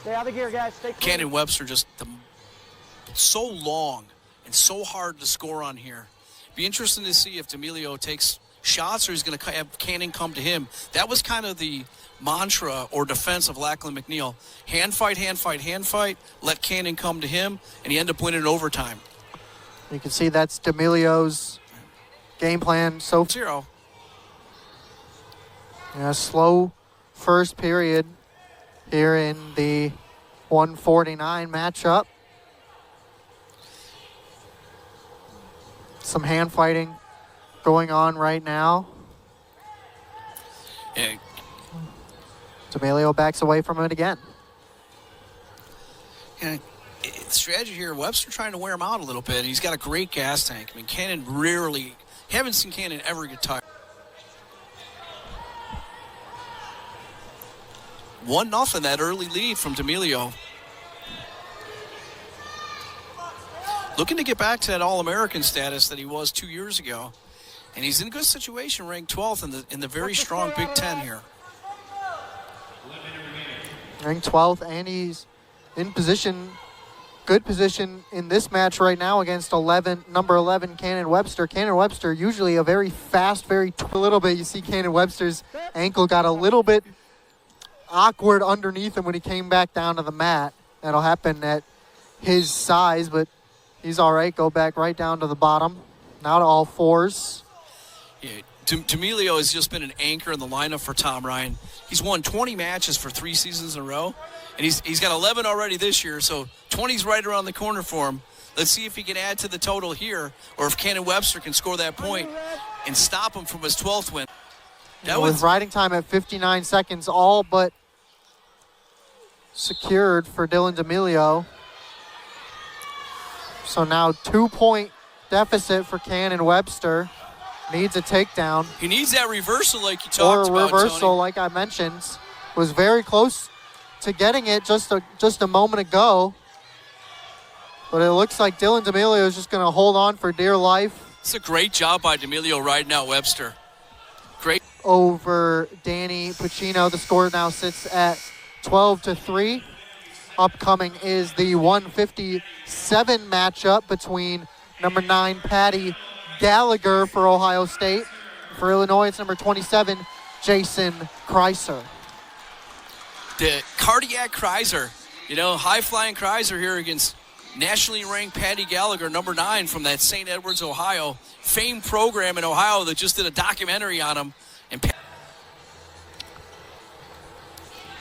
Stay out of gear, guys. Stay clear. Cannon Webster just so long and so hard to score on here. Be interesting to see if D'Amelio takes shots or he's going to have Cannon come to him. That was kind of the mantra or defense of Lachlan McNeil. Hand fight, hand fight, hand fight. Let Cannon come to him, and he ended up winning in overtime. You can see that's D'Amelio's game plan so far. 0. Yeah, slow first period here in the 149 matchup. Some hand fighting going on right now. Yeah. D'Amelio backs away from it again. And strategy here, Webster trying to wear him out a little bit. He's got a great gas tank. I mean, Cannon haven't seen Cannon ever get tired. 1-0, that early lead from D'Amelio. Looking to get back to that All-American status that he was 2 years ago. And he's in a good situation, ranked 12th in the very strong Big Ten here. Ranked 12th, and he's in position, good position in this match right now against number 11, Cannon Webster. Cannon Webster, usually a very fast, a little bit. You see Cannon Webster's ankle got a little bit awkward underneath him when he came back down to the mat. That'll happen at his size, but he's all right. Go back right down to the bottom. Now to all fours. Yeah, D'Amelio has just been an anchor in the lineup for Tom Ryan. He's won 20 matches for 3 seasons in a row, and he's got 11 already this year, so 20's right around the corner for him. Let's see if he can add to the total here, or if Cannon Webster can score that point and stop him from his 12th win. With riding time at 59 seconds, all but secured for Dylan D'Amelio. So now 2-point deficit for Cannon Webster. Needs a takedown. He needs that reversal like you talked about, Or a reversal, Tony. like I mentioned. Was very close to getting it just a moment ago. But it looks like Dylan D'Amelio is just going to hold on for dear life. It's a great job by D'Amelio riding out Webster. Great. Over Danny Pacino. The score now sits at 12-3. Upcoming is the 157 matchup between number 9, Patty Gallagher for Ohio State. For Illinois, it's number 27, Jason Kreiser. The cardiac Kreiser, high-flying Kreiser here against nationally ranked Patty Gallagher, number 9 from that St. Edwards, Ohio, famed program in Ohio that just did a documentary on him. And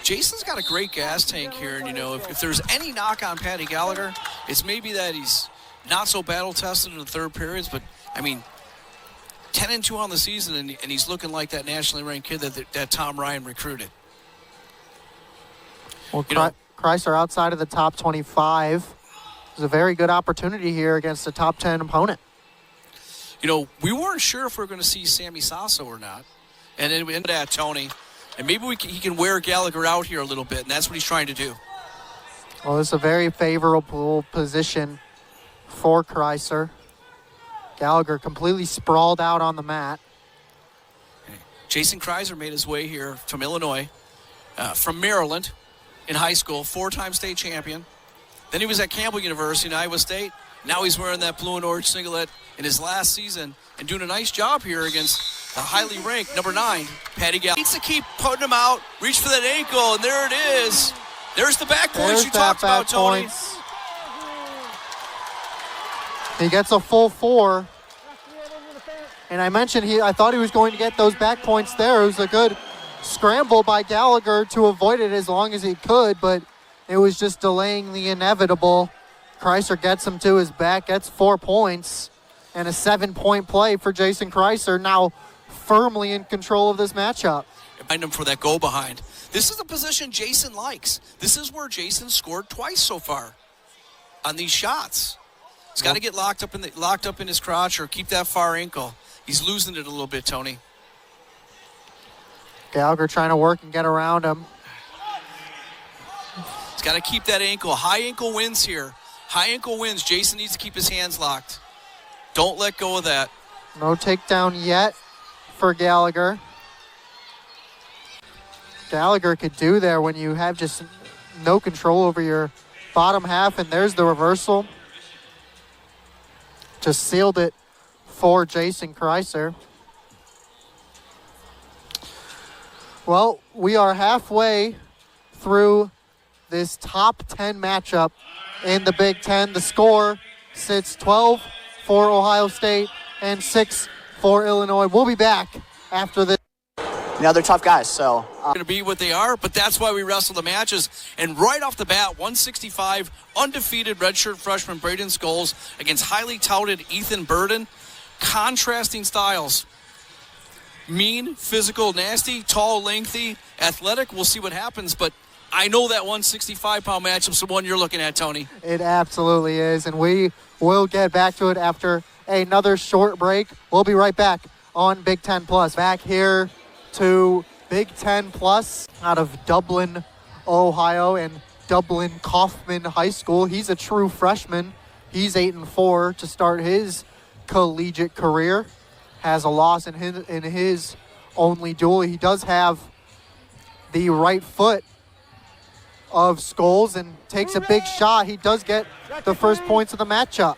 Jason's got a great gas tank here, and if there's any knock on Patty Gallagher, it's maybe that he's not so battle-tested in the third periods, but, 10-2 on the season, and he's looking like that nationally ranked kid that Tom Ryan recruited. Well, Kreiser outside of the top 25 is a very good opportunity here against a top 10 opponent. We weren't sure if we were going to see Sammy Sasso or not, and then we ended at Tony, and maybe he can wear Gallagher out here a little bit, and that's what he's trying to do. Well, it's a very favorable position for Kreiser. Gallagher completely sprawled out on the mat. Jason Kreiser made his way here from Illinois, from Maryland in high school, 4-time state champion. Then he was at Campbell University in Iowa State. Now he's wearing that blue and orange singlet in his last season and doing a nice job here against the highly ranked number 9, Patty Gallagher. Needs to keep putting him out, reach for that ankle, and there it is. There's the back points you talked about, Tony. He gets a full 4. And I mentioned I thought he was going to get those back points there. It was a good scramble by Gallagher to avoid it as long as he could, but it was just delaying the inevitable. Kreiser gets him to his back, gets 4 points, and a 7-point play for Jason Kreiser, now firmly in control of this matchup. Behind him for that go behind. This is the position Jason likes. This is where Jason scored twice so far on these shots. He's got to get locked up in his crotch or keep that far ankle. He's losing it a little bit, Tony. Gallagher trying to work and get around him. He's got to keep that ankle. High ankle wins here. High ankle wins. Jason needs to keep his hands locked. Don't let go of that. No takedown yet for Gallagher. Gallagher could do there when you have just no control over your bottom half, and there's the reversal. Just sealed it for Jason Kreiser. Well, we are halfway through this top 10 matchup in the Big Ten. The score sits 12 for Ohio State and 6 for Illinois. We'll be back after this. They're tough guys, so. Going to be what they are, but that's why we wrestle the matches. And right off the bat, 165, undefeated redshirt freshman Braden Scholes against highly touted Ethan Burden. Contrasting styles. Mean, physical, nasty, tall, lengthy, athletic. We'll see what happens, but I know that 165-pound matchup's the one you're looking at, Tony. It absolutely is, and we will get back to it after another short break. We'll be right back on Big Ten Plus. Back here to Big Ten Plus out of Dublin, Ohio, and Dublin Kaufman High School. He's a true freshman. He's 8-4 to start his collegiate career. Has a loss in his only duel. He does have the right foot of Scholes and takes a big shot. He does get the first points of the matchup.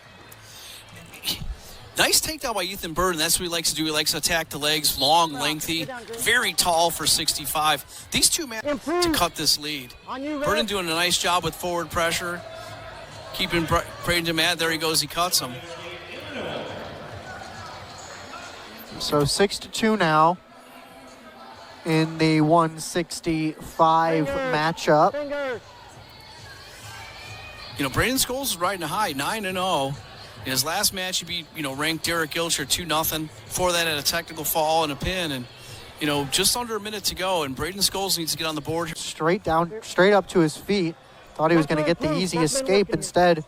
Nice takedown by Ethan Burden. That's what he likes to do. He likes to attack the legs, long, lengthy, very tall for 65. These two men to cut this lead. Burden doing a nice job with forward pressure, keeping Braden mad. There he goes. He cuts him. So 6-2 now in the 165 matchup. You know, Braden Scholes is riding a high, 9-0. In his last match, he beat, ranked Derek Gilcher 2-0. Before that, had a technical fall and a pin. And, just under a minute to go. And Braden Scholes needs to get on the board here. Straight up to his feet. Thought he was going to get the easy escape. Instead,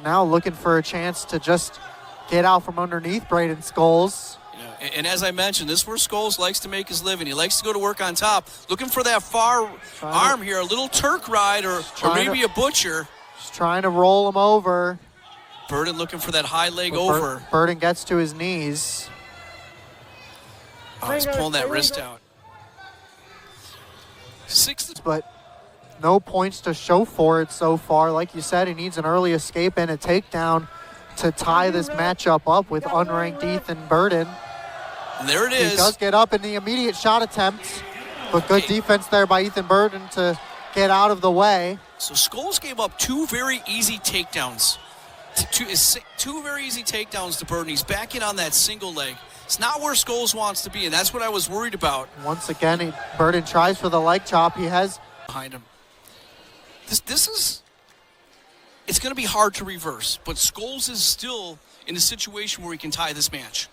now looking for a chance to just get out from underneath Braden Scholes. And as I mentioned, this is where Scholes likes to make his living. He likes to go to work on top. Looking for that far arm here, a little Turk ride or maybe a butcher. Just trying to roll him over. Burden looking for that high leg over. Burden gets to his knees. Oh, he's pulling that wrist out. But no points to show for it so far. Like you said, he needs an early escape and a takedown to tie this matchup up with unranked Ethan Burden. And there it is. He does get up in the immediate shot attempt, but good defense there by Ethan Burden to get out of the way. So Scholes gave up two very easy takedowns. Two very easy takedowns to Burden. He's backing on that single leg. It's not where Scholes wants to be, and that's what I was worried about. Once again, Burden tries for the leg chop. He has behind him. This is, it's going to be hard to reverse, but Scholes is still in a situation where he can tie this match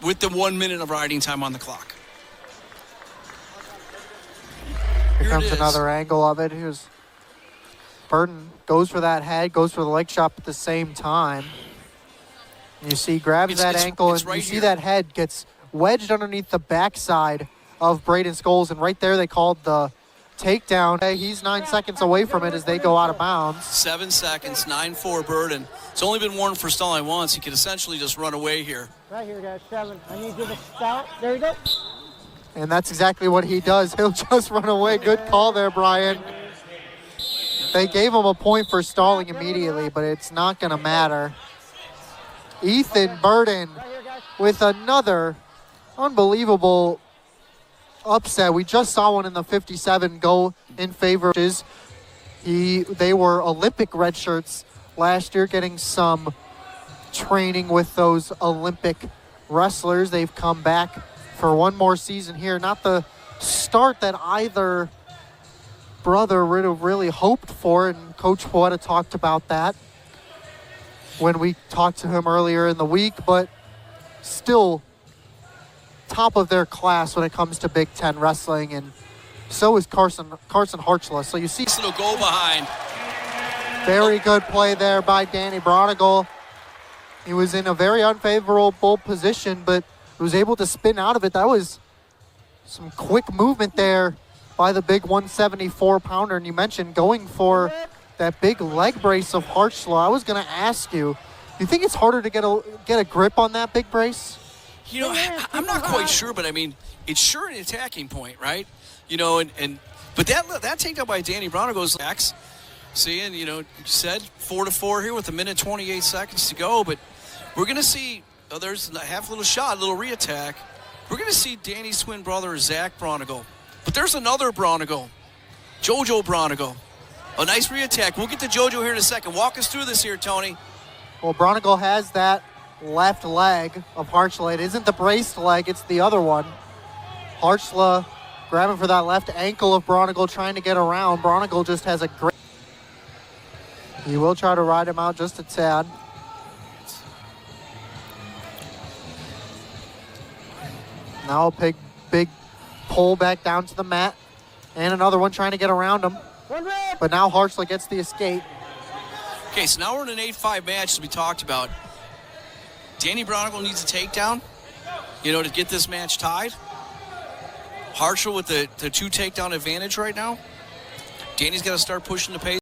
with the 1 minute of riding time on the clock. Here comes another angle of it. Here's Burden goes for that head, goes for the leg chop at the same time. You see, grabs that ankle, and you see that head gets wedged underneath the backside of Braden Scholes, and right there they called the takedown. He's 9 seconds away from it as they go out of bounds. 7 seconds, 9-4 Burden. It's only been warned for stalling once. He could essentially just run away here. Right here, guys, 7. I need you to stop. There you go. And that's exactly what he does. He'll just run away. Good call there, Brian. They gave him a point for stalling immediately, but it's not going to matter. Ethan Burden with another unbelievable upset. We just saw one in the 57 go in favor. They were Olympic red shirts last year, getting some training with those Olympic wrestlers. They've come back for one more season here. Not the start that either brother would have really hoped for, and Coach Poeta talked about that when we talked to him earlier in the week, but still top of their class when it comes to Big Ten wrestling, and so is Carson Harchla. So you see It'll go behind. Very good play there by Danny Bronigal. He was in a very unfavorable position, but was able to spin out of it. That was some quick movement there by the big 174-pounder. And you mentioned going for that big leg brace of Harchla. I was going to ask you, do you think it's harder to get a grip on that big brace? I'm not quite sure, but I mean, it's sure an attacking point, right? But But that takedown by Danny Browner goes X. See, and you said 4-4 here with 1:28 seconds to go. But we're going to see, there's a half little shot, a little re-attack. We're going to see Danny's twin brother, Zach Bronigal. But there's another Bronigal, JoJo Bronigal. A nice re-attack. We'll get to JoJo here in a second. Walk us through this here, Tony. Well, Bronigal has that left leg of Harchla. It isn't the braced leg, it's the other one. Harchla grabbing for that left ankle of Bronigal, trying to get around. Bronigal just has a great... He will try to ride him out just a tad. Now a big pull back down to the mat. And another one trying to get around him. But now Harchla gets the escape. Okay, so now we're in an 8-5 match, as we talked about. Danny Bronigal needs a takedown, to get this match tied. Harchla with the 2 takedown advantage right now. Danny's got to start pushing the pace.